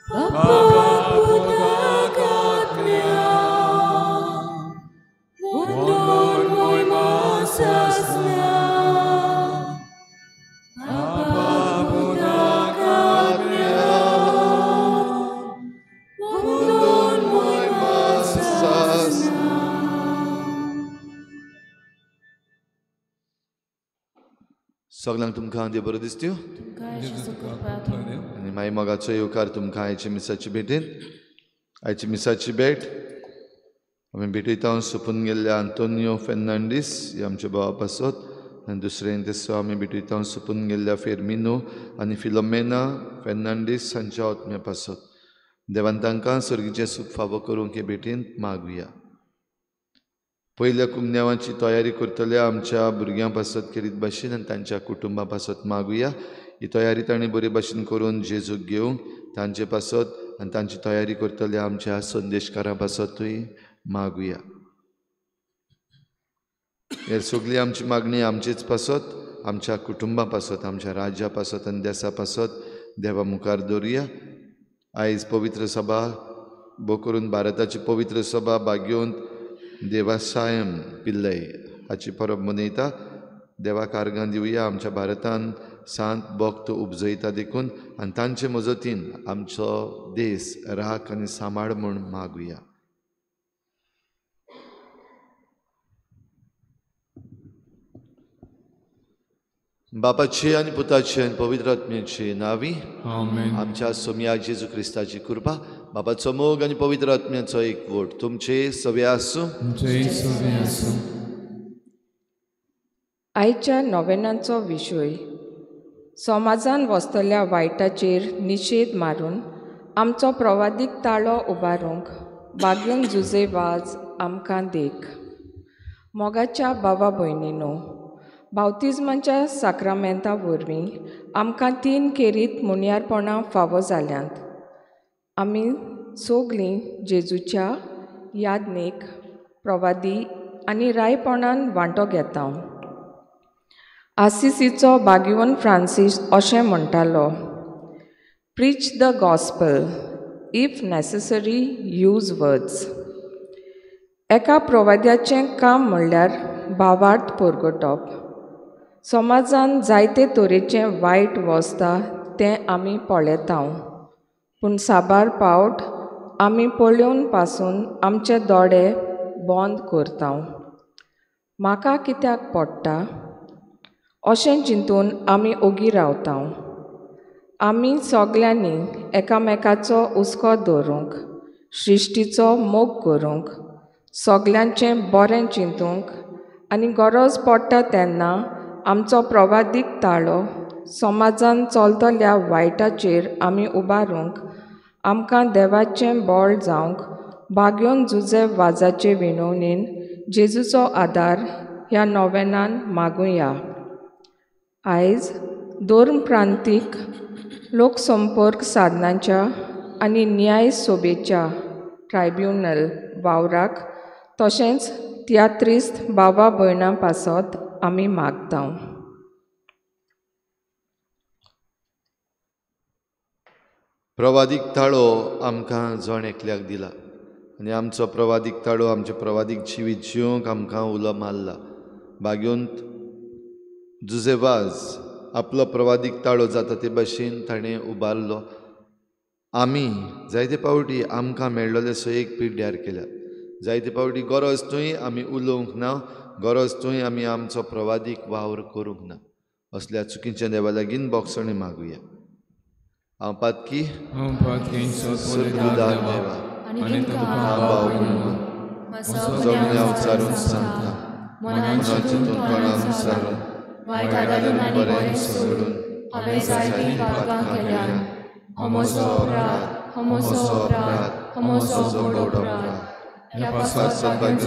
Baba Buddha Wundun muy masasna Baba Buddha Wundun muy masasna. सगळ्यांक तुमकां देव बरो दिसत्यो आनी मागीर मोगाचो येवकार तुमकां आयचे मिसाची भेटेन आयची मिसाची भेट आमी भेटयता सुपून गेल्ल्या आंतोनियो फेर्नांडीस हे आमचे भाव आसत आनी दुसरें तेसो आमी भेटयता सुपून गेल्ल्या फेर्मिनो आनी फिलोमेना फेर्नांडीस हांच्या आत्म्याक आसत देवान तांकां सर्गीचें सूख फावो करूंक हे भेटेन मागुया पयल्या कुमन्यावांची तयारी करतल्या आमच्या भुरग्यां पासत करीत भाशेन आनी तांच्या कुटुंबा पासत मागुया ही तयारी तांणी बरे भाशेन करून जेजूक घेवंक तांचे पासत आनी तांची तयारी करतल्या आमच्या संदेशकारां पासतूय मागुया हे सगळी आमची मागणी आमचीच पासत आमच्या कुटुंबा पासत आमच्या राज्या पासत आनी देशा पासत देवा मुखार दवरुया आयज पवित्र सभा बो करून भारताची पवित्र सभा बाग्योंत देवासायम पिल्लय हाची परब मनयता देवाक आर्गां दिवया आमच्या भारतान सांत भक्त उपजयता देखून आनी तांचे मजतीन आमचो देश राख आनी सांबाळ म्हूण मागुया बापाची आनी पुताची आनी पवित्र आत्म्याची नांवी आमच्या सोम्या जेजू क्रिस्ताची कृपा बापाचो मोग आनी पवित्र आत्म्याचो एकवट तुमचे सवे आसूं आयच्या नोवेनांचो विशय समाजान वस्तल्या वायटाचेर निशेध मारून आमचो प्रवादीक ताळो उबारूंक बागेन जुजे वाज आमकां देख मोगाच्या बाबा भयणीनो बावतिजमांच्या साक्रामेंता वरवीं आमकां 3 खेरीत मुनियारपणां फावो जाल्यांत आमी सोगलीं जेजूच्या यादनेक प्रवादी आनी रायपणान वांटो घेता आसिसीचो बागिवन फ्रांसीस अशें म्हणटालो preach the gospel if necessary use words एका प्रवाद्याचें काम म्हणल्यार भावार्थ परगटप समाजान जायते तरेचें वायट वसता तें आमी पळयता पूण साबार पावट आमी पळोवन पासून आमचे दोळे बंद करता म्हाका कित्याक पडटा अशें चिंतून आमी ओगी रावता आमी सगल्यांनी एकामेकाचो हुस्को दवरूंक सृश्टीचो मोग करूंक सगल्यांचें बरें चिंतूंक आनी गरज पडटा तेन्ना आमचो प्रवादीक ताळो समाजान चलतल्या वायटाचेर आमी उबारूंक आमकां देवाचें बळ जावंक बाग्योन जुजे वाजाचे विणवणेन जेजूचो आदार ह्या नोवेनान मागुया आयज धर्म प्रांतीक लोकसंपर्क साधनांच्या आनी न्याय सोबेच्या ट्रायब्युनल वावराक तशेंच तियात्रिस्त बाबा भयणां पासत आमी मागता प्रवादीक ताळो आमकां जण एकल्याक दिला आनी आमचो प्रवादीक ताळो आमचे प्रवादीक जिवीत जिवंक आमकां उलो मारला बाग्योंत जुजेवाज आपलो प्रवादीक ताळो जाता ते भाशेन ताणें उबारलो आमी जायते फावटी आमकां मेळ्ळले सो एक पिड्ड्यार केल्या जायते फावटी गरज थंय आमी उलोवंक ना गरज थंय आमी आमचो प्रवादीक वावर करूंक ना असल्या चुकीच्या देवा लागीं बोगसणी मागुया हांव पातकी सद्गुदार देवा आनी तुमकां सगळ्या उचारून सांगता मनान चिंतून कोणाक विचारून वायटांतल्यान बरें सोडून हांवें जायतीं पातकां केल्यान हो म्हजो अपराध हो म्हजो व्हड अपराध ह्या पासत सदांच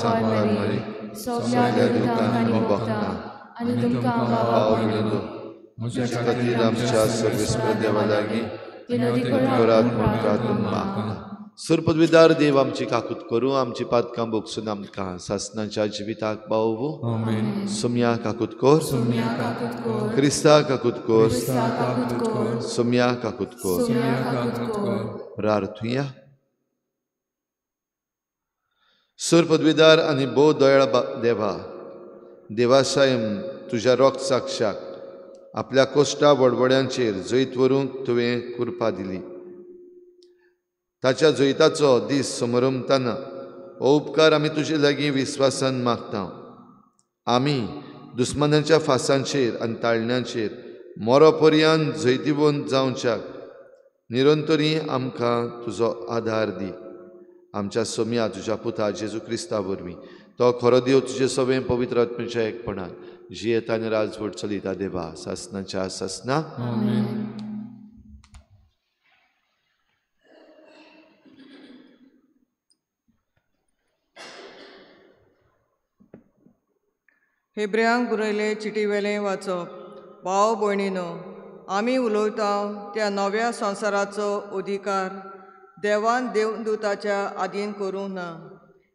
सांबाळ मेळ्ळी सगळ्या दुखान आनी भोगता आनी तुमकां भाव भयणीनो म्हज्या खातीर आमच्या सर्वेस्पर देवा लागीं विनोदी करात म्हूण प्रार्थना मागता सुरपदवीदार देव आमची काकूत करूं, आमची पातकां बोगसून आमकां सासणाच्या जिविताक पावोवू. Amen. सुम्या काकूत कोर, Sumya kakutko. क्रिस्ता काकूत कोर, Krista kakutko. सुम्या काकूत कोर. Sumya kakutko. प्रार्थुया. सुरपदवीदार आनी भोव दयाळ देवा, देवासायम तुज्या रोक्त साक्षाक आपल्या कोश्टा बडबड्यांचेर जैत व्हरूंक तुवें कृपा दिली. ताच्या जैताचो दीस समरमतना हो उपकार आमी तुजे लागीं विस्वासान मागता. आमी दुस्मानाच्या फासांचेर आनी ताळण्यांचेर मोरो पर्यंत जैतिबंद जावच्याक निरंतरी आमकां तुजो आदार दी. आमच्या सोम्या तुज्या पुता जेजू क्रिस्ता वरवीं तो खरो देव तुजे सगळें पवित्र आत्म्याच्या एकपणान जियेता आनी राजवट चलयता देवा सासणाच्या सासना. Amen. हेब्र्यांक बरयले चिटीवेलें वाचप. भाव भयणीनो, आमी उलयता त्या नव्या संवसाराचो अधिकार देवान देवदूताच्या आदीन करूंक ना.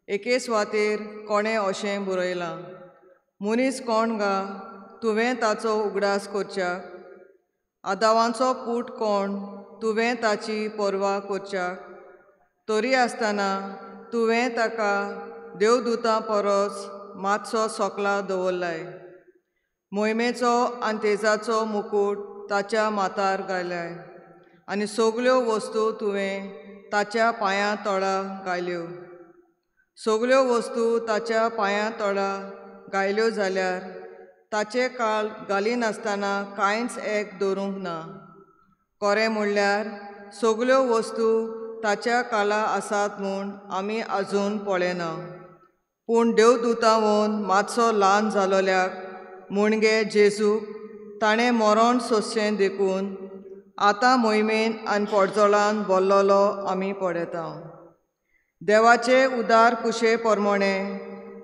एके सुवातेर कोणें अशें बरयलां, मनीस कोण गा तुवें ताचो उगडास करच्याक, आदावांचो पूत कोण तुवें ताची पर्वा करच्याक. तरी आसतना तुवें ताका देवदूतां परस मातसो सकला दवरलाय. मोहिमेचो आनी तेजाचो मुकूट ताच्या माथार घाल्याय आनी सगल्यो वस्तू तुवें ताच्या पांयां तळा घाल्यो. सगल्यो वस्तू ताच्या पांयां तळा घायल्यो जाल्यार ताचे काळ घालिनासतना कांयच एक दवरूंक ना. खरें म्हणल्यार सगल्यो वस्तू ताच्या काळा आसात म्हूण आमी आजून पळयना. पूण देवदूतांवन मातसो ल्हान जालोल्याक म्हणगे जेजूक ताणें मरण सोंसचें देखून आतां मोहिमेन आनी पडजोळान बोल्लोलो आमी पळयता. देवाचे उदार कुशे प्रमाणें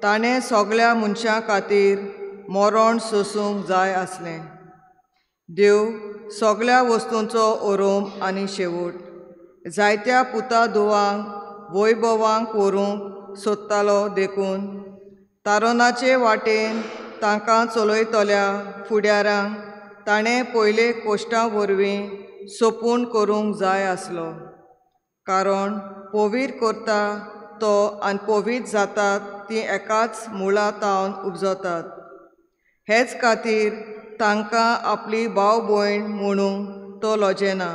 ताणें सगळ्या मनशां खातीर मरण सोंसूंक जाय आसलें. देव सगळ्या वस्तूंचो ओरोम आनी शेवट जायत्या पुता धुवांक वैभवांक व्हरूंक सोदतालो देखून तारुणाचे वाटेन तांकां चलयतल्या फुडाऱ्यांक ताणें पयले कोश्टां वरवीं सोपून करूंक जाय आसलो. कारण पवीर करता तो आनी पवीत जातात ती एकाच मुळांतावन उपजतात. हेच खातीर तांकां आपली भाव भयण म्हणूंक तो लजेना.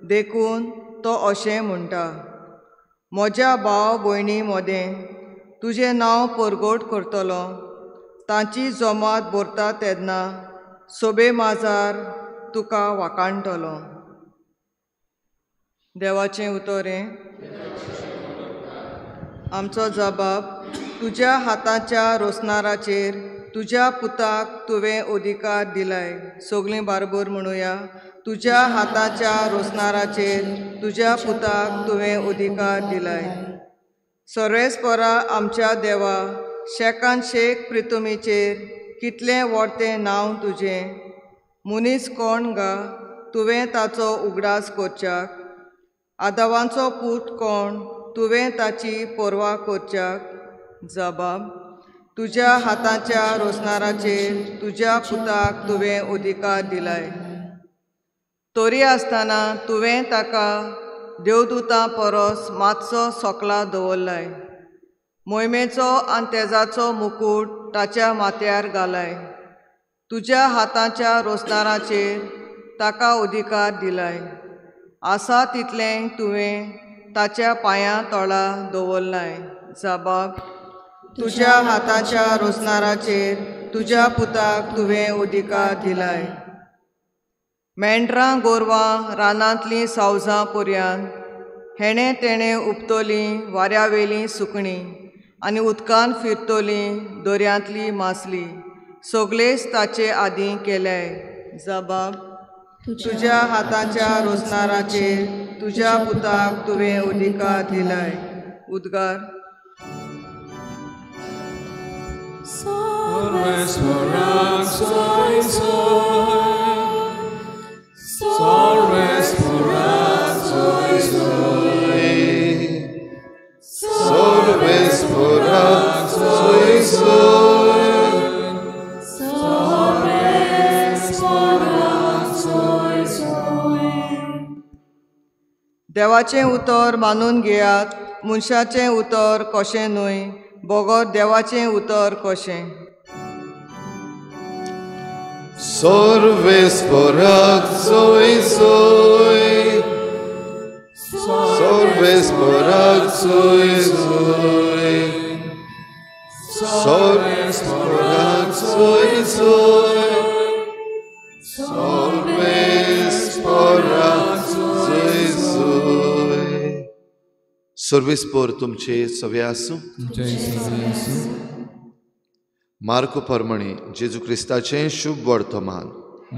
देखून तो अशें म्हणटा, म्हज्या भाव भयणी मदें तुजें नांव परगट करतलो. तांची जमात भरता तेन्ना सोबे माजार तुका वाकाणटलो. देवाचें उतोरें. आमचो जबाब. तुज्या हाताच्या रोसनाराचेर तुज्या पुताक तुवें अधिकार दिलाय. सगळीं बारबर म्हणुया. तुज्या हाताच्या रोसनाराचेर तुज्या पुताक तुवें अधिकार दिलाय. सर्वेस्परा आमच्या देवा, शेकान शेक प्रितुमेचेर कितलें व्हडतें नांव तुजें. मनीस कोण गा तुवें ताचो उगडास करच्याक, आदावांचो पूत कोण तुवें ताची पर्वा करच्याक. जबाब. तुज्या हाताच्या रोसनाराचेर तुज्या पुताक तुवें अधिकार दिलाय. तरी आसतना तुवें ताका देवदूतां परस मातसो सकला दवरलाय. मोहिमेचो आनी तेजाचो मुकूट ताच्या माथ्यार घालाय. तुज्या हाताच्या रोसनाराचेर ताका अधिकार दिलाय. आसा तितलें तुवें ताच्या पांयां तळा दवरलाय. जबाब. तुज्या हाताच्या रोसनाराचेर तुज्या पुताक तुवें अधिकार दिलाय. मेंढरां गोरवां रानांतलीं सावजां पर्यंत हेणें तेणें उपतलीं वाऱ्यावेलीं सुकणीं आनी उदकान फिरतलीं दर्यांतलीं मासलीं सगळेच ताचे आदीं केल्याय. जबाब. तुज्या हाताच्या रोसनाराचेर तुज्या पुताक तुवें अधिकार दिलाय. उद्गार. Sorvesporak soy soy, Sorvesporak soy soy. देवाचें उतर मानून घेयात, मनशाचें उतर कशें न्हय, बोगोत देवाचें उतर कशें. Sorves porak soy soy, sorves porak soy soy, sorves porak soy soy, sorves porak soy soy. Sorves por तुमचे सवे आसूं. जय सवे येसू. मार्क प्रमाणे जेजू क्रिस्ताचें शुभ वर्तमान.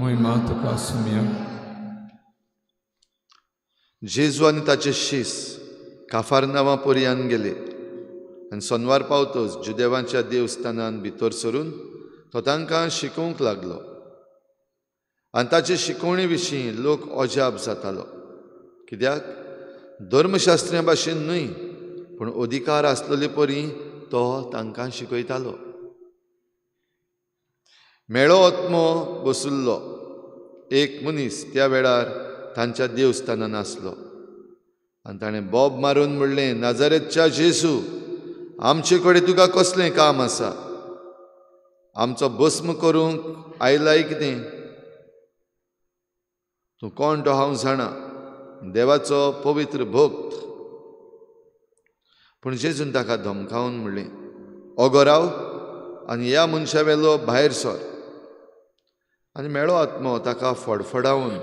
महिमा तुका आसूं. जेजू आनी ताचे शिस काफारनामा पर्यान गेले आनी सोनवार पावतच जुदेवांच्या देवस्थानान भितर सरून तो तांकां शिकोवंक लागलो आनी ताचे शिकवणे विशीं लोक अजाप जातालो. कित्याक धर्मशास्त्र्या भाशेन न्हय पूण अधिकार आसलेले परी तो तांकां शिकयतालो. मेळो आत्मो बसुल्लो एक मनीस त्या वेळार तांच्या देवस्थानान आसलो आनी ताणें बोब मारून म्हणलें, नाजारेतच्या जेजू, आमचे कडेन तुका कसलें काम आसा? आमचो भस्म करूंक आयलाय कितें? तूं कोण तो हांव जाणा, देवाचो पवित्र भक्त. पूण जेजून ताका धमकावन म्हणलें, ओगो राव आनी ह्या मनशा वेलो भायर सर. आनी मेळो आत्मो ताका फडफडावन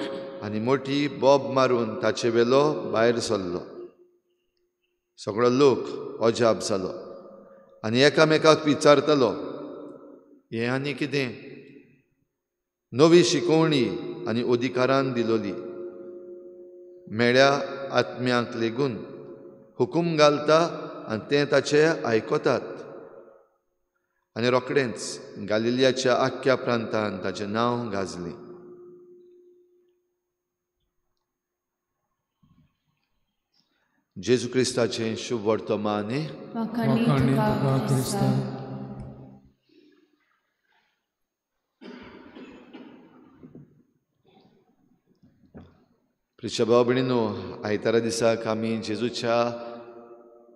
आनी मोठी बोब मारून ताचे वेलो भायर सरलो. सगळो लोक अजाप जालो आनी एकामेकाक विचारतालो, हें आनी कितें? नवी शिकोवणी आनी अधिकारान दिलोली. मेळ्या आत्म्याक लेगून हुकूम घालता आनी ते ताचे आयकतात. आनी रोखडेंच गालिलियाच्या आख्या प्रांतान ताचें नांव गाजलें. जेजू क्रिस्ताचें शुभ वर्तमान. वखाणी तुका क्रिस्ता. प्रिय भाव भयणीनो, आयतारा दिसाक आमी जेजूच्या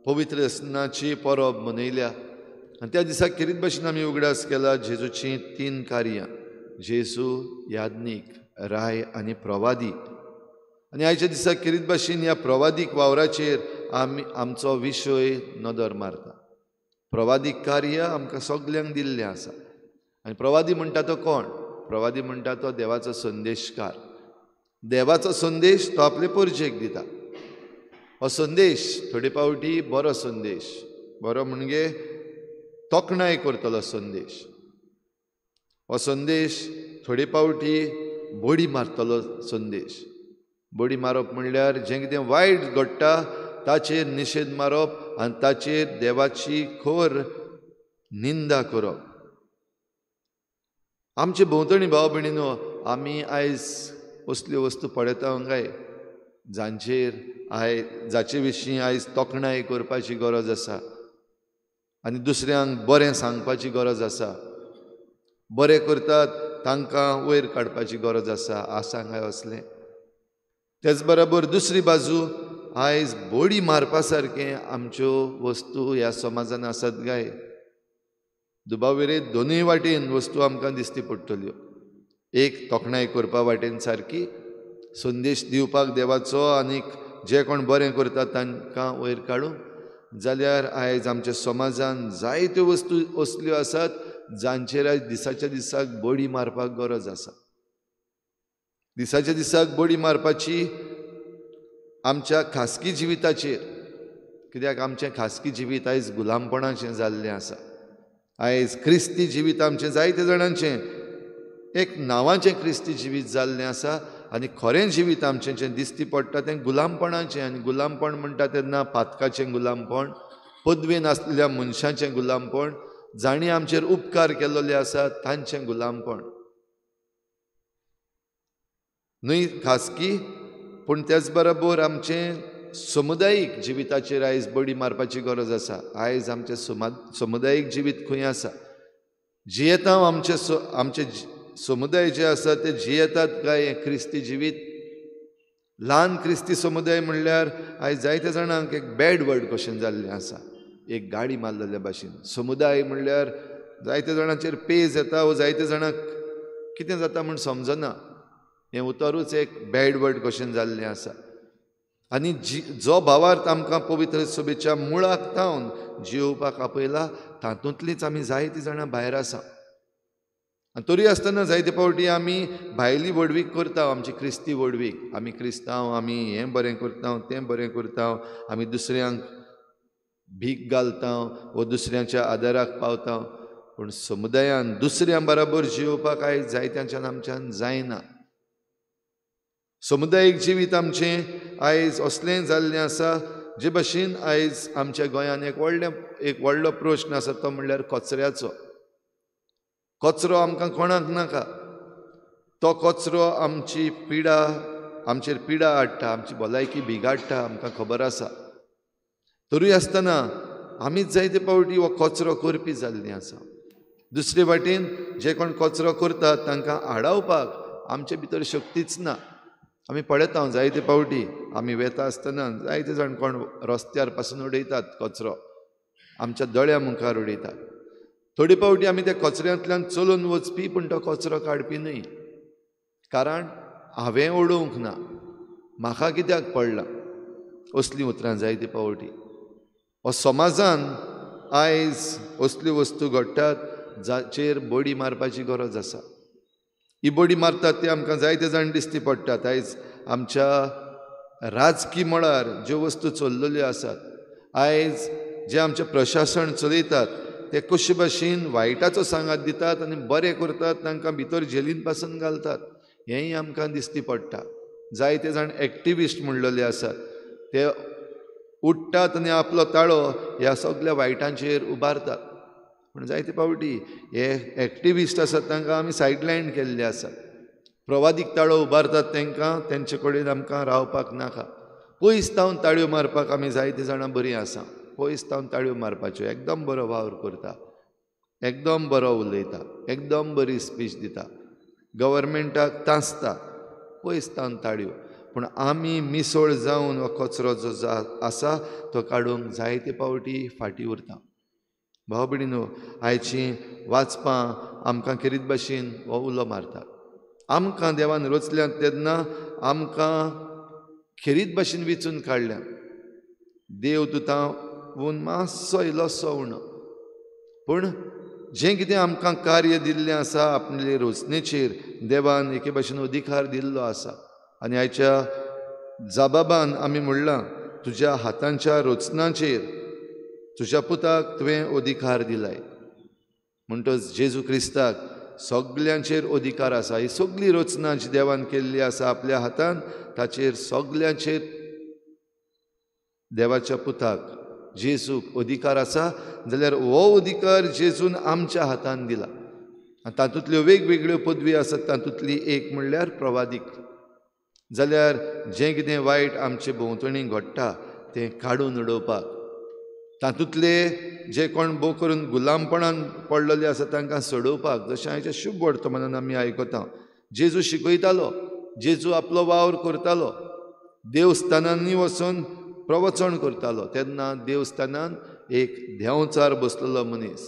पवित्र स्नानाची परब मनयल्या आनी त्या दिसाक खेरीत भाशेन आमी उगडास केला जेजूची 3 कार्यां, जेजू, याज्ञीक, राय आनी प्रवादी. आनी आयच्या दिसाक खेरीत भाशेन ह्या प्रवादीक वावराचेर आमचो विशय नदर मारता. प्रवादीक कार्य आमकां सगल्यांक दिल्लें आसा आनी प्रवादी म्हणटा तो कोण? प्रवादी म्हणटा तो देवाचो संदेशकार. देवाचो संदेश तो आपले परजेक दिता. हो संदेश थोडे पावटी बरो संदेश, बरो म्हणजे तोखणाय करतलो संदेश. हो संदेश थोडे पावटी बडी मारतलो संदेश. बडी मारप म्हणल्यार जें कितें वायट घडटा ताचेर निशेध मारप आनी ताचेर देवाची खोर निंदा करप. आमचे भोंवतणी भाव भयणीनो, आमी आयज असल्यो वस्तू पळयता काय जाचे विशीं आयज तोखणाय करपाची गरज आसा आनी दुसऱ्यांक बरें सांगपाची गरज आसा. बरें करतात तांकां वयर काडपाची गरज आसा काय असलें. तेच बरोबर दुसरी बाजू आयज बडी मारपा सारकें आमच्यो वस्तू ह्या समाजान आसात काय. दुबाविरे दोनूय वाटेन वस्तू आमकां दिसती पडटल्यो. एक तोखणाय करपा वाटेन सारकी, संदेश दिवपाक देवाचो आनीक जे कोण बरें करतात तांकां वयर काडूंक. जाल्यार आयज आमच्या समाजान जायत्यो वस्तू असल्यो आसात जांचेर आयज दिसाच्या दिसाक बडी मारपाक गरज आसा. दिसाच्या दिसाक बडी मारपाची आमच्या खासगी जिविताचेर. कित्याक आमचें खासगी जिवीत आयज गुलामपणाचें जाल्लें आसा. आयज क्रिस्ती जिवीत आमचें जायते जाणांचें एक नांवाचें क्रिस्ती जिवीत जाल्लें आसा आनी खरें जिवीत आमचें जें दिसती पडटा तें गुलामपणाचें. आनी गुलामपण म्हणटा तेन्ना पातकाचें गुलामपण, पदवेन आसलेल्या मनशांचें गुलामपण, जाणी आमचेर उपकार केल्ले आसात तांचें गुलामपण. न्हय खासगी पूण तेच बरोबर आमचें समुदायीक जिविताचेर आयज बडी मारपाची गरज आसा. आयज आमचें समुदायीक जिवीत खंय आसा? जियेता आमचे समुदाय जे आसा ते जियेतात काय हें क्रिस्ती जिवीत? ल्हान क्रिस्ती समुदाय म्हणल्यार आयज जायत्या जाणांक एक बॅड वर्ड कशें जाल्लें आसा, एक गाडी मारलेल्या भाशेन. समुदाय म्हणल्यार जायत्या जाणांचेर पेज येता वो जायत्या जाणांक कितें जाता म्हूण समजना. हें उतरूच एक बॅड वर्ड कशें जाल्लें आसा. आनी जो भावार्थ आमकां पवित्र सभेच्या मुळाक थावन जियोवपाक आपयला, तातूंतलींच आमी जायतीं जाणां भायर आसा. आनी तरी आसतना जायते फावटी आमी भायली वडवीक करता, आमची क्रिस्ती वडवीक. आमी क्रिस्तांव, आमी हें बरें करता, तें बरें करता, आमी दुसऱ्यांक भीक घालता वो दुसऱ्यांच्या आदाराक पावता. पूण समुदायान दुसऱ्यां बरोबर जियोवपाक आयज जायत्यांच्यान आमच्यान जायना. समुदायीक जिवीत आमचें आयज असलें जाल्लें आसा जे भाशेन आयज आमच्या गोंयांत एक व्हडलो प्रश्न आसा, तो म्हणल्यार कचऱ्याचो. कचरो आमकां कोणाक नाका. तो कचरो आमची आमचेर पिडा हाडटा, आमची भलायकी बिगाडटा, आमकां खबर आसा. तरी आसतना आमीच जायते फावटी हो कचरो करपी जाल्लीं आसा. दुसरे वाटेन जे कोण कचरो करतात तांकां आडावपाक आमचे भितर शक्तीच ना. आमी पळयता जायते फावटी आमी वेता आसतना जायते जाण कोण रस्त्यार पासून उडयतात कचरो, आमच्या दोळ्या मुखार उडयतात. थोडी फावटी आमी त्या कचऱ्यांतल्यान चलून वचपी, पूण तो कचरो काडपी न्हय. कारण हांवें उडोवंक ना, म्हाका कित्याक पडलां, असलीं उतरां जायते फावटी. हो समाजान आयज असल्यो वस्तू घडटात जाचेर बडी मारपाची गरज आसा. ही बडी मारतात ते आमकां जायते जाण दिश्टी पडटात. आयज आमच्या राजकीय मळार ज्यो वस्तू चल्लेल्यो आसात, आयज जे आमचें प्रशासन चलयतात ते कशे भाशेन वायटाचो सांगात दितात आनी बरें करतात, तांकां भितर जेलीन पासून घालतात, हेंय आमकां दिश्टी पडटा. जायते जाण एक्टिविस्ट म्हणलेले आसात, ते उठटात आनी आपलो ताळो ह्या सगळ्या वायटांचेर उबारतात. पूण जायते फावटी हे एक्टिविस्ट आसात तांकां आमी सायडलायन केल्ले आसा. प्रवादीक ताळो उबारतात तांकां, तेंचे कडेन आमकां रावपाक नाका. पयस तावन ताळयो मारपाक आमी जायते जाणां बरीं आसा. पयस तावन ताळयो मारपाच्यो, एकदम बरो वावर करता, एकदम बरो उलयता, एकदम बरी स्पीच दिता, गव्हर्मेंटाक तांसता, पयस तावन ताळयो. पूण आमी मिसळ जावन हो कचरो जो आसा तो काडूंक जायते फावटी फाटीं उरता. भाव भयणीनो, आयचीं वाचपां आमकां खेरीत भाशेन हो उलो मारतात. आमकां देवान रचल्यात तेन्ना आमकां खेरीत भाशेन वेंचून काडल्यात. देव तुतां मातसो इल्लोसो उणो, पूण जें कितें आमकां कार्य दिल्लें आसा आपले रचनेचेर देवान एके भाशेन अधिकार दिल्लो आसा. आनी आयच्या जबाबान आमी म्हणलां, तुज्या हातांच्या रचनाचेर तुज्या पुताक तुवें अधिकार दिलाय. म्हणटच जेजू क्रिस्ताक सगल्यांचेर अधिकार आसा. ही सगळी रचना जी देवान केल्ली आसा आपल्या हातान, ताचेर सगल्यांचेर देवाच्या पुताक जेजूक अधिकार आसा. जाल्यार हो अधिकार जेजून आमच्या हातान दिला. तातूंतल्यो वेगवेगळ्यो पदवी आसात, तातूंतली एक म्हणल्यार प्रवादीक. जाल्यार जें कितें वायट आमचे भोंवतणी घडटा तें काडून उडोवपाक, तातूंतले जे कोण भोव करून गुलामपणान पडलेले आसा तांकां सोडोवपाक. जशें आयच्या शुभ वर्तमानान आमी आयकता, जेजू शिकयतालो, जेजू आपलो वावर करतालो, देवस्थानांनी वचून प्रवचन करतालो. तेन्ना देवस्थानान एक देंवचार बसलेलो मनीस,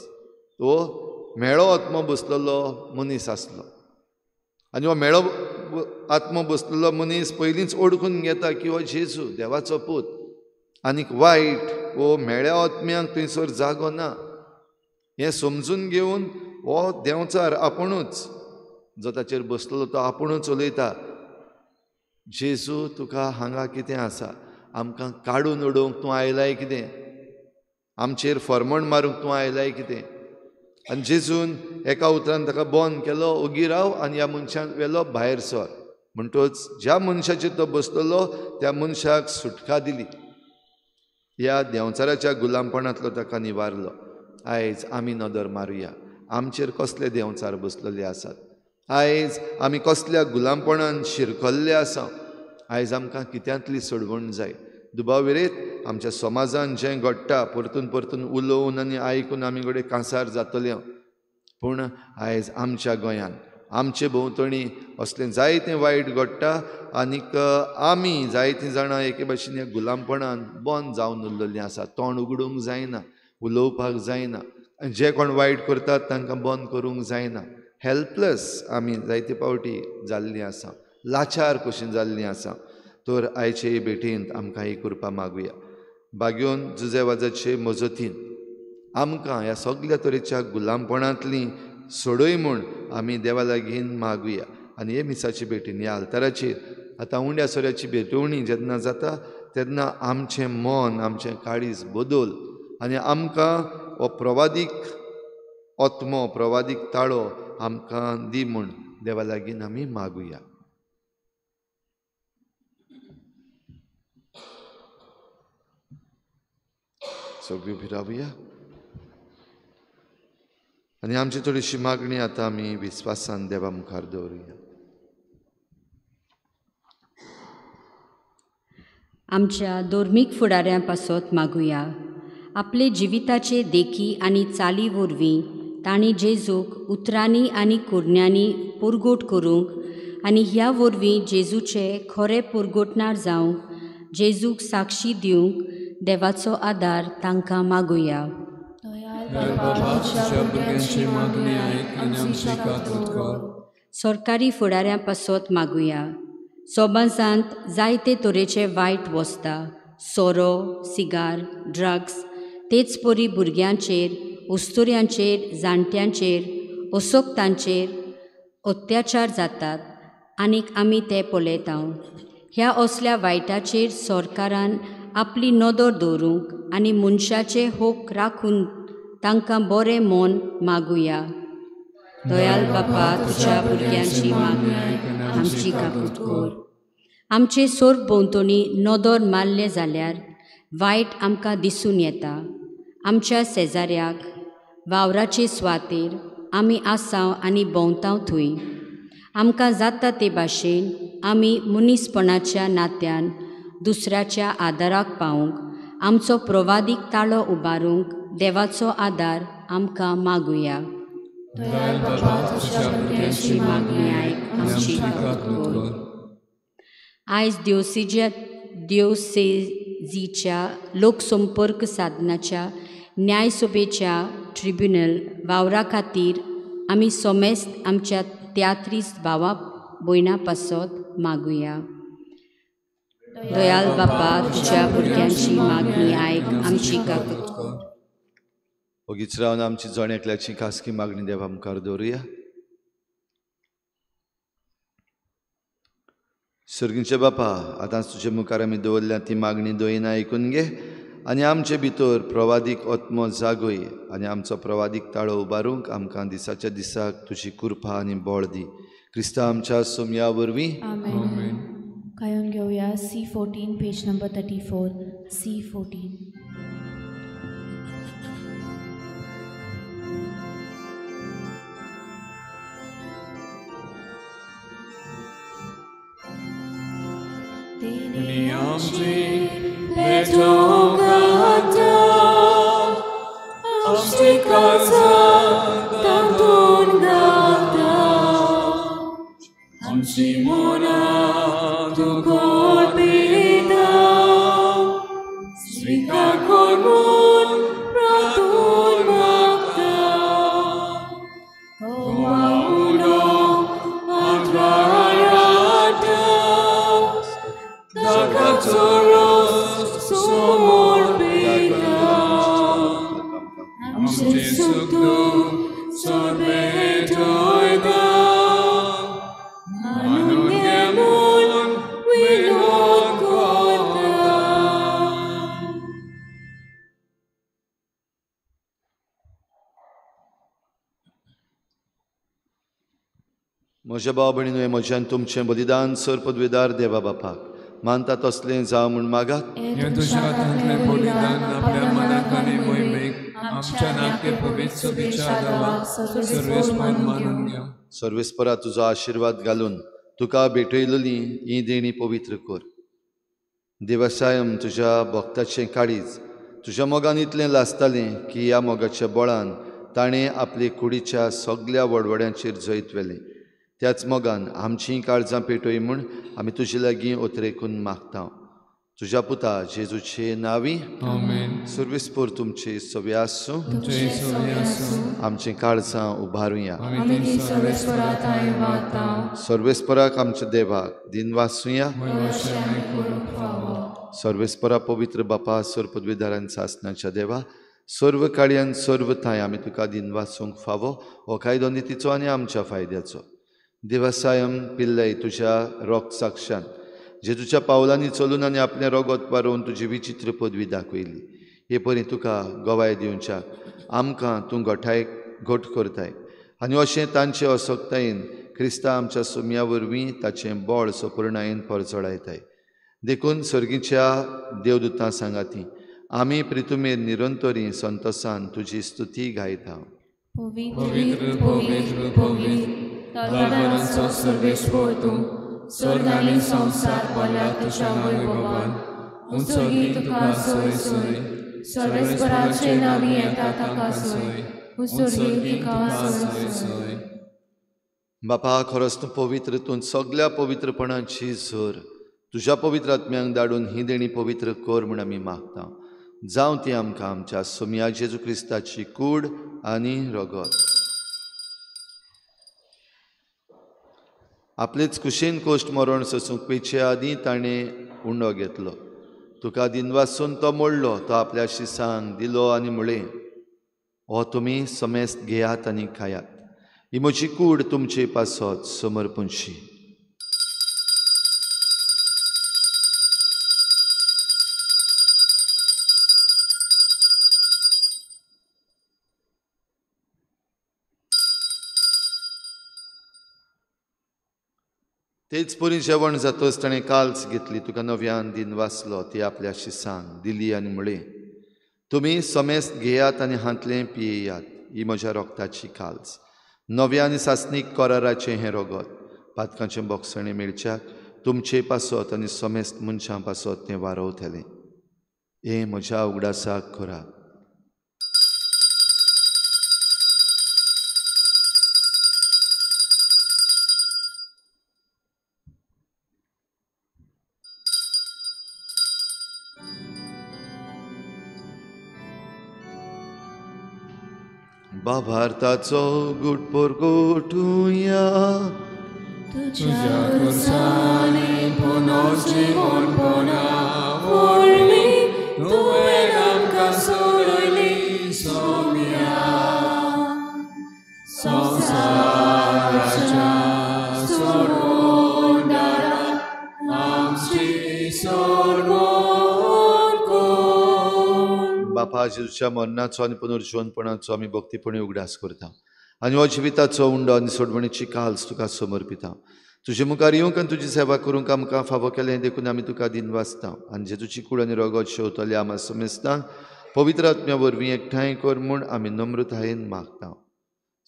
तो मेळो आत्मो बसलेलो मनीस आसलो. आनी हो मेळो आत्मो बसलेलो मनीस पयलींच ओळखून घेता की हो जेजू देवाचो पूत. आनीक वायट वो मेळ्या आत्म्यांक थंयसर जागो ना हें समजून घेवन हो देंवचार आपुणूच जो ताचेर बसलेलो तो आपुणूच उलयता, जेजू तुका हांगा कितें आसा, आमकां काडून उडोवंक तूं आयलाय कितें, आमचेर फर्मण मारूंक तूं आयलाय कितें. आनी जेजून एका उतरान ताका बोन केलो, ओगी राव आनी ह्या मनशाक व्हेलो भायर सर. म्हणटच ज्या मनशाचेर तो बसलेलो त्या मनशाक सुटका दिली, ह्या देंवचाराच्या गुलामपणांतलो ताका निवारलो. आयज आमी नदर मारुया, आमचेर कसले देंवचार बसलेले आसात, आयज आमी कसल्या गुलामपणान शिरकल्ले आसा. आयज आमकां कित्यांतली सोडवण जाय. दुबाविरेत आमच्या समाजान जें घडटा परतून परतून उलोवन आनी आयकून आमी कडेन कांसार जातले. पूण आयज आमच्या गोंयांत आमचे भोंवतणी असलें जायतें वायट घडटा आनीक आमी जायतीं जाणां एके भाशेन ह्या गुलामपणान बंद जावन उरलेलीं आसा. तोंड उगडूंक जायना, उलोवपाक जायना, जे कोण वायट करतात तांकां बंद करूंक जायना. हेल्पलेस आमी जायते फावटी जाल्लीं आसा, लाचार कशीं जाल्लीं आसा. तर आयचे हे भेटेंत आमकां ही कृपा मागुया. बागयोन जुजेवाजाचे मजतीन आमकां ह्या सगळ्या तरेच्या गुलामपणांतलीं सोडय म्हूण आमी देवा लागीं मागुया. आनी हे मिसाची भेटीन ह्या आल्ताराचेर आतां उंड्या सोऱ्याची भेटवणी जेन्ना जाता तेन्ना आमचें मन, आमचें काळीज बदल आनी आमकां हो प्रवादीक ओत्मो, प्रवादीक ताळो आमकां दी म्हूण देवा लागीं आमी मागुया. सगळीं भिरावया आनी आमची थोडीशी मागणी आतां आमी विस्वासान देवा मुखार दवरुया. आमच्या धर्मीक फुडाऱ्यां पासत मागुया. आपले जिविताचे देखी आनी चाली वरवीं तांणी जेजूक उतरांनी आनी कुरण्यांनी पुरगोट करूंक आनी ह्या वरवीं जेजूचे खरे पुरगोटणार जावंक जेजूक साक्षी दिवंक देवाचो आदार तांकां मागुया. सरकारी फुडाऱ्यां पासत मागुया. सोबाजांत जायते तरेचे वायट वस्ता, सोरो, सिगार, ड्रग्स, तेच परी भुरग्यांचेर, उस्तुऱ्यांचेर, जाणट्यांचेर, अशोक्तांचेर अत्याचार जातात आनीक आमी ते पळयतांव. ह्या असल्या वायटाचेर सरकारान आपली नदर दवरूंक आनी मनशाचे होक राखून तांकां बरें मन मागुया. दयाल बापा, तुज्या भुरग्यांची मागणी आमची काकूट कर. आमचे सोर भोंवतणी नदर मारले जाल्यार वायट आमकां दिसून येता. आमच्या शेजाऱ्याक वावराचे सुवातेर आमी आसांव आनी भोंवतांव थंय. आमकां जाता ते भाशेन आमी मनीसपणाच्या नात्यान दुसऱ्याच्या आदाराक पावूंक आमचो प्रवादीक ताळो उबारूंक देवाचो आदार आमकां मागुया. आयज दिवसेजीच्या लोकसंपर्क साधनाच्या न्यायसभेच्या ट्रिब्युनल वावरा खातीर आमी सोमेस्त आमच्या त्यात्रीस भावा भयणां पासत मागुया. दयाल बापा, तुज्या भुरग्यांची मागणी आयक, आमची काकूट कर. ओगीच रावन आमची जण एकल्याची खासगी मागणी देवा मुखार दवरुया. सर्गीचे बापा, आतां तुजे मुखार आमी दवरल्या ती मागणी दोयीन आयकून घे आनी आमचे भितर प्रवादीक ओत्मो जागोय आनी आमचो प्रवादीक ताळो उबारूंक आमकां दिसाच्या दिसाक तुजी कृपा आनी बळ दी. क्रिस्ता आमच्या सोमया वरवीं. आमेन. कायन घेवया C14 page number 34. C14. Ni amci betogata amci casa tantun gata amci mona tu colpita svika kormun pratun magta Koma uno atrayata Zakatoros somor beta Amci suktu sorbetoida Manungemun winot kota म्हज्या भाव भयणीनो, म्हज्यान तुमचें बलिदान sir पदवीदार देवा बापाक मानता तसलें जावं म्हूण मागात. हे तुज्या हातांतलें बलिदान आपल्या मनाक आनी मोहिमेक आमच्या नाट्य पवित्र सभेच्या गांवांत सर्वेस्पण मानून घ्या. सर्वेस्परा तुजो आशिर्वाद घालून तुका भेटयलेलीं ही देणी पवित्र कर. देवसायम तुज्या भक्ताचें काळीज तुज्या मोगान इतलें लासतालें की ह्या मोगाच्या बळान ताणें आपले कुडीच्या सगळ्या वडवड्यांचेर जैत वेलें. त्याच मोगान आमचीं काळजां पेटोय म्हूण आमी तुजे लागीं ओतरेकून मागता. तुज्या पुता जेजूचे नांवी आमेन. सर्वेस्पोर तुमचे सवे आसूं. तुमचे सवे आसूं. आमचीं काळजां उबारुया. आमी ती सर्वेस्परात वाता. सर्वेस्पराक आमच्या देवाक दिन वासूया. वैवशें करूंक फावो. सर्वेस्परा पवित्र बापा सर पदवीधारान सासणाच्या देवा सर्व काळयान सर्व थाय आमी तुका दिन वासूंक फावो. हो कायदो नितीचो आनी आमच्या फायद्याचो. देवासायम पिल्लय तुज्या रोग साक्षान जेजूच्या पावलांनी चलून आनी आपलें रगत पारोवन तुजी विचित्र पदवी दाखयली. हे परी तुका गोवाय दिवच्या आमकां तूं घोट करताय आनी अशें तांचे असोक्तायेन क्रिस्ता आमच्या सोम्या वरवीं ताचें बळ सपूर्णायेन परचडायताय. देखून सर्गीच्या देवदूतां सांगाती आमी प्रितुमेर निरंतरी संतोसान तुजी स्तुती गायता. पवित्र पवित्र पवित्र कालभरांचो सर्वेस्पोर तूं स्वर्ग आनी संवसार भल्या तुज्या वैभवान उंचोली तुका सोय सोय. सर्वेस्पराचे नांवी येता ताका सोय. उंचोली तुका सोय सोय. बापा खरोच तूं पवित्र. तूं सगळ्या पवित्रपणाची झर तुज्या पवित्र आत्म्यांक धाडून ही देणी पवित्र कर म्हूण आमी मागता. जावं ती आमकां आमच्या सोम्या जेजू क्रिस्ताची कूड आनी रगत. आपलेच कुशीन कोश्ट मरण सोसूंक पेचे आदीं ताणें उंडो घेतलो. तुका दिनवासून तो मोडलो. तो आपल्या शिसांक दिलो आनी म्हळें हो तुमी समेस्त घेयात आनी खायात. ही म्हजी कूड तुमचे पासत समर्पणशी. तेच परी जेवण जातच ताणें काल्स घेतली. तुका नव्यान दिन वाचलो. ती आपल्या शिसांक दिली आनी म्हळें तुमी समेस्त घेयात आनी हातलें पियेयात. ही म्हज्या रोगताची काल्स नव्या आनी सासनीक कराराचें हें रगत. पातकांचें बोगसणें मेळच्याक तुमचे पासत आनी समेस्त मनशां पासत तें वारवतलें. हें म्हज्या उगडासाक करात. बाभारताचो गुटपोर गोठुया. तुझ्या खुर्सानी पुनर्जीवनपणा वरवी तुवें आमकां सोडली सोम्या. संवसाराच्या सोडून दारां आमची सोडवण कर. बापा जेजूच्या मरणाचो आनी पुनर्जीवनपणाचो आमी भक्तीपणी उगडास करता आनी हो जिविताचो उंडो आनी सोडवणीची काल्स तुका समर्पिता. तुजे मुखार येवंक आनी तुजी सेवा करूंक आमकां फावो केलें देखून आमी तुका दिन वाचता आनी जेजूची कूड आनी रगत शेवतले आमा समेस्तांक पवित्र आत्म्या वरवीं एकठांय कर म्हूण आमी नम्रतायेन मागता.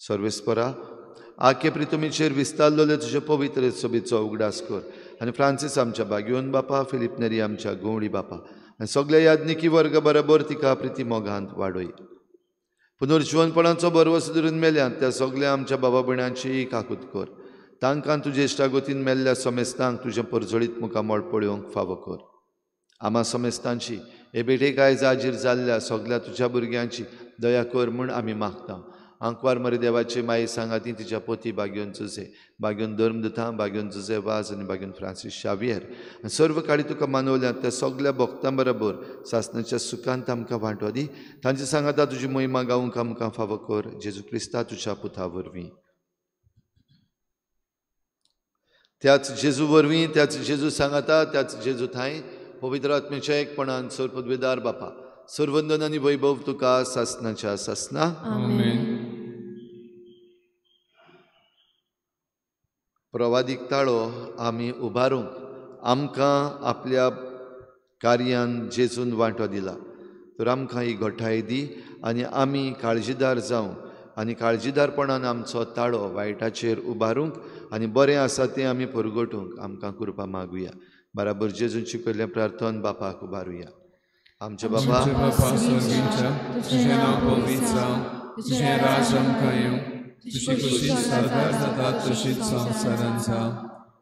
सर्वेस्परा आखे प्रितुमेचेर विस्तारलेले तुजे पवित्र सभेचो उगडास कर आनी फ्रांसीस आमच्या बागयोन बापा, फिलिप नेरी आमच्या गवळी बापा आनी सगळ्या याज्ञिकी वर्ग बरोबर तिका प्रिती मोगांत वाडय. पुनर्जीवनपणाचो बरवो सुदरून मेल्यांत त्या सगळ्या आमच्या बाबा भयणांची काकूत कर. तांकां तुजे इश्टागतीन मेल्ल्या समेस्तांक तुजें परजळीत मुखामळ पळोवंक फावो कर. आमा समेस्तांची हे भेटेक आयज हाजीर जाल्ल्या सगळ्या तुज्या भुरग्यांची दया कर म्हूण आमी मागता. आंकवार मरे देवाचे माई सांगाती तिच्या पोती बागयोन जुजे, बागयोन धर्मदुतां, बागयोन जुजे वाज आनी बागयोन फ्रांसीस शावियर आनी सर्व काळी तुका मानवल्यात त्या सगळ्या भक्तां बरोबर सासणाच्या सुखांत आमकां वांटो दी. तांची सांगाता तुजी महिमा गावूंक आमकां फावो कर. जेजू क्रिस्ता तुज्या पुता वरवीं. त्याच जेजू वरवीं, त्याच जेजू सांगाता, त्याच जेजू थाय पवित्र आत्म्याच्या एकपणान सर पदवेदार बापा सर्वंदन आनी वैभव तुका सासणाच्या सासना. आमेन. प्रवादीक ताळो आमी उबारूंक आमकां आपल्या कार्यान जेजून वांटो दिला. तर आमकां ही घोटाय दी आनी आमी काळजीदार जावं आनी काळजीदारपणान आमचो ताळो वायटाचेर उबारूंक आनी बरें आसा तें आमी परगटूंक आमकां कृपा मागुया. बराबर जेजूंची केल्लें प्रार्थन बापाक उबारुया. आमचे बाबा बापा स्वर्गीच्या तुझें नांव पवित्र जावं. तुझें राज आमकां येवं. तुझी खुशी सादर जाता तशीच संवसारांत जा.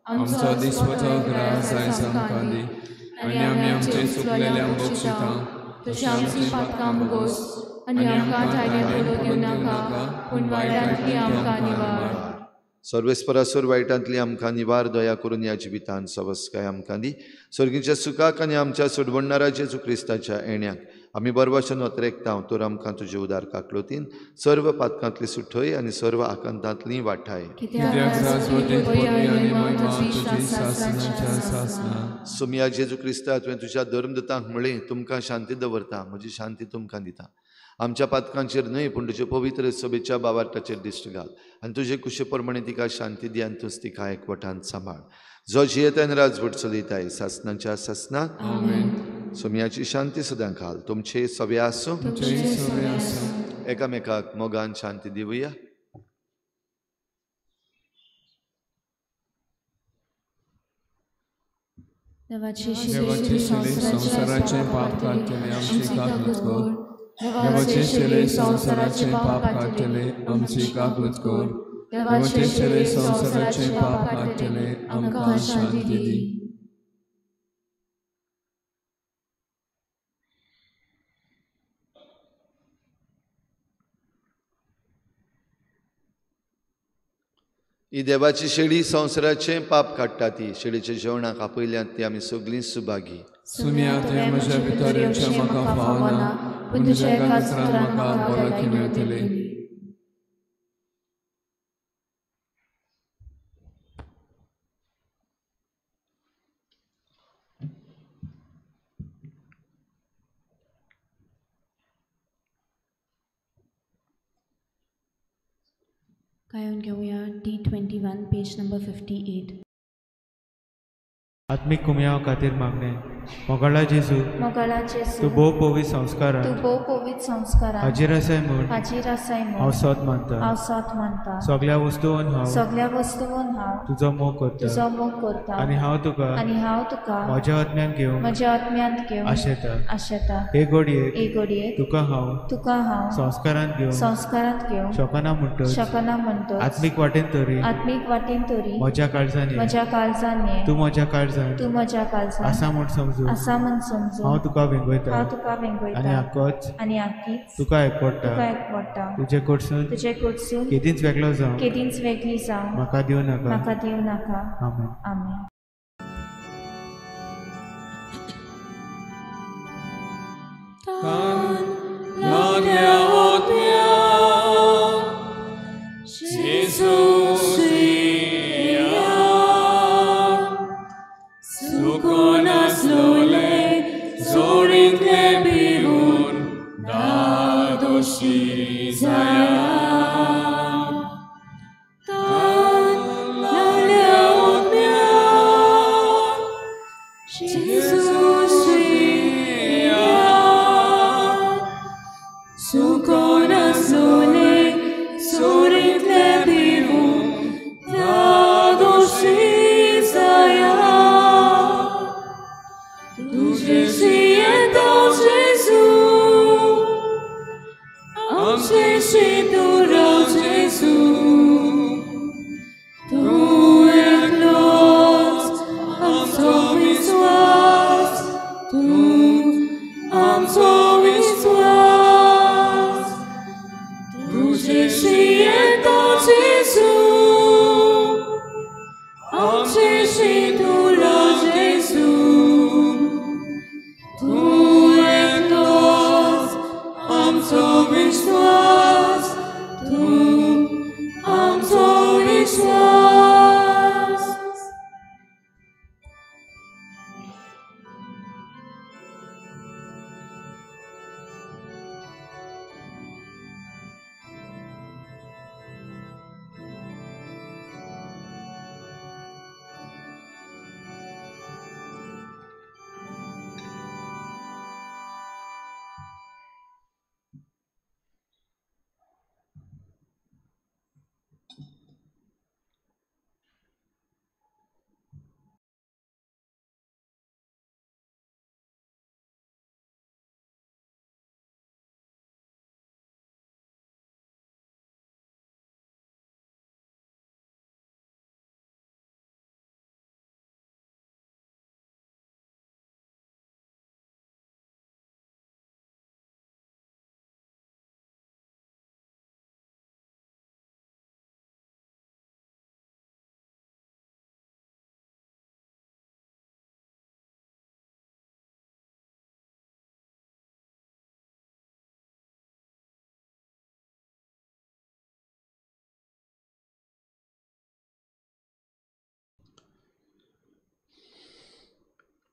आमचो दिसवतो ग्रास आयज आमकां दी, आनी आमी आमचे चुकलेल्यांक बक्षिता. तशी आमची पातकां बोगोस, आनी आमकां थायडेन पडूं नाका, पूण वायटांतली आमकां निवार. सर्वेस्परासूर वायटांतली आमकां निवार, दया करून ह्या जिवितांत सवस्काय आमकां दी. सर्गीच्या सुखाक आनी आमच्या सोडवणणारा जेजू क्रिस्ताच्या येण्याक आमी बरे भशेन वतरेकता. तर आमकां तुजे उदार काकलोतीन सर्व पातकांतली सुटय आनी सर्व आकांतांतली वाठाय. सोमिया जेजू क्रिस्ता, तुवें तुज्या धर्मदतांक म्हळें, तुमकां शांती दवरता, म्हजी शांती तुमकां दिता. आमच्या पातकांचेर न्हय, पूण तुजे पवित्र सभेच्या बावार्ताचेर दिश्ट घाल, आनी तुजे कुशे प्रमाणे तिका शांती दी, आनी तुज तिका एकवटांत सांबाळ. जो जियेतान राजवट चलयताय सासनांच्या सासनांत. सोमियाची शांती सदां घाल. तुमचे सवे आसूं. एकामेकाक मोगान शांती दिवया. देवाची संवसाराचे पाप काडटले आमची काकूत कर. देवाचे शेले संवसाराचे पाप काडटले आमची काकूत कर. देवाचे शेले संवसाराचे पाप काडटले आमकां शांती दी. ही देवाची शेळी संवसाराचे पाप काडटा. ती शेळीच्या जेवणाक आपयल्यांत ती आमी सगळीं सुभागी. सुमिया तुवें म्हज्या भितर येवचें म्हाका फावना, पूण तुज्या एका उतरान म्हाका बोलाकी मेळटली. कायन घेऊया D21 पेज नंबर 58. आत्मिक कुमया खातीर मागणे. मोगाळा जेजू, तूं भोव पवित्र संस्कारांत हाजीर आसाय म्हूण हांव सत मानता. सगळ्या वस्तूंत हांव तुजो मोग करता, आनी हांव तुका म्हज्या आत्म्यान घेवन आशेता. हे घडयेक तुका हांव संस्कारांत घेवन शकना म्हणटच आत्मीक वाटेन तरी म्हज्या काळजांनी तूं म्हज्या काळजांत आसा म्हूण समजू. हांव तुका वेंगयता आनी आख्खीच तुका एकवडटा. तुजे कडसून केदींच वेगळी जावं म्हाका दिवं नाका. आमेन.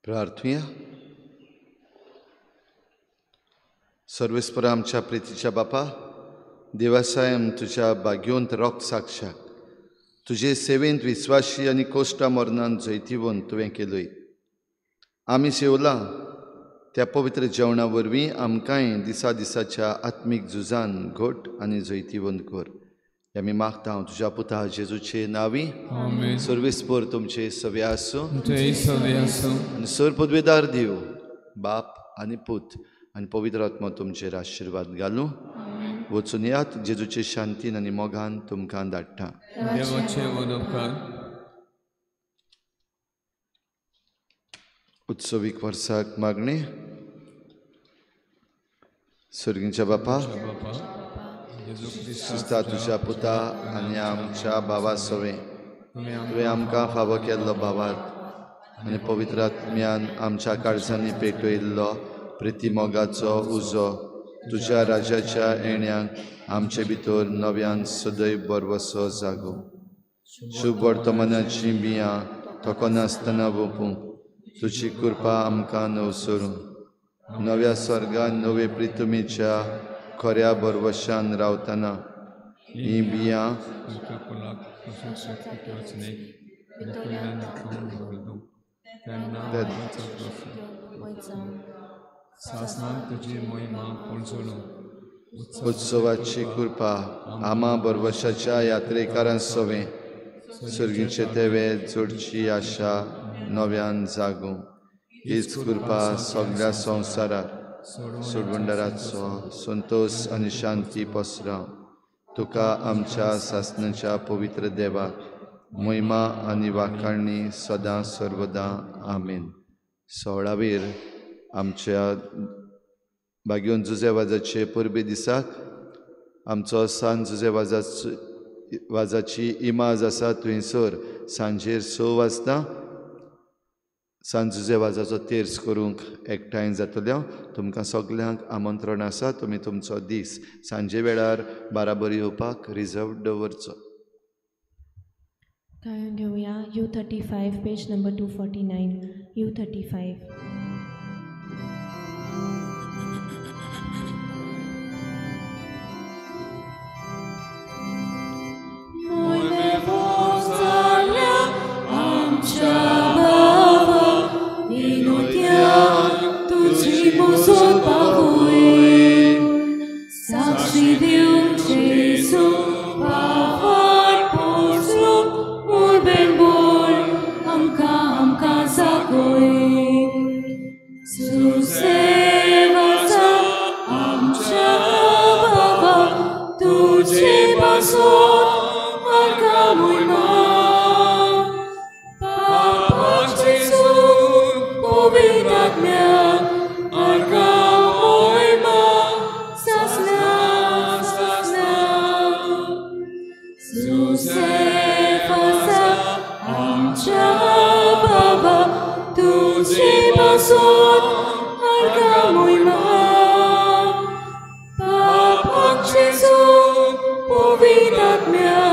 प्रार्थूया. सर्वेस्पर आमच्या प्रितीच्या बापा, देवासायम तुझ्या बागयोंत रोख साक्षाक तुजे सेवेंत विस्वाशी आनी कोश्टा मरणान जैतिवंत तुवें केलय. आमी सेवलां त्या पवित्र जेवणा वरवीं आमकांय दिसा दिसाच्या आत्मीक झुजान घट आनी जैतिवंत कर. आमी मागता हांव तुज्या पुता जेजूचे नांवी. सर्वेस्पर तुमचे सवे आसूं आनी सर पदवेदार देव बाप आनी पूत आनी पवित्र आत्मा तुमचेर आशिर्वाद घालूं. वचून यात जेजूचे शांतीन आनी मोगान तुमकां धाडटा. उत्सवीक वर्साक मागणे. सर्गींच्या बापा, क्रिस्ता तुज्या पुता आनी आमच्या भावा सवे तुवें आमकां फावो केल्लो भावार्थ आनी पवित्र आत्म्यान आमच्या काळजांनी पेटयल्लो प्रिती मोगाचो उजो तुज्या राजाच्या येण्याक आमचे भितर नव्यान सदैव बरवसो जागो. शुभ वर्तमानाची बियां तोकोनासतना ओपूं तुजी कृपा आमकां नवसरूं. नव्या स्वर्गान नवे प्रितुमेच्या खऱ्या बरवशान रावतना ही बियां उत्सवाची कृपा आमा बरवशाच्या यात्रेकारां सवे सर्गीचे तेवे जोडची आशा नव्यान जागूं. हीच कृपा सगळ्या संवसाराक सुडवंडराचो संतोष आनी शांती पसराव. तुका आमच्या सासणाच्या पवित्र देवाक महिमा आनी वाखाणणी सदां सर्वदा. आमेन. 16वेर आमच्या बागयोन जुजेवाजाचे परबे दिसाक आमचो सांज जुजेवाजाची इमाज आसा थंयसर सांजेर 6 वाजता सांज जुजेवाजाचो तेर्स करूंक एकठांय जातल्यो. तुमकां सगल्यांक आमंत्रण आसा. तुमी तुमचो दीस सांजे वेळार बराबर येवपाक रिजर्व दवरचो. गायन घेवया U35 page number 249. U35. Papa Gesù, povida mia,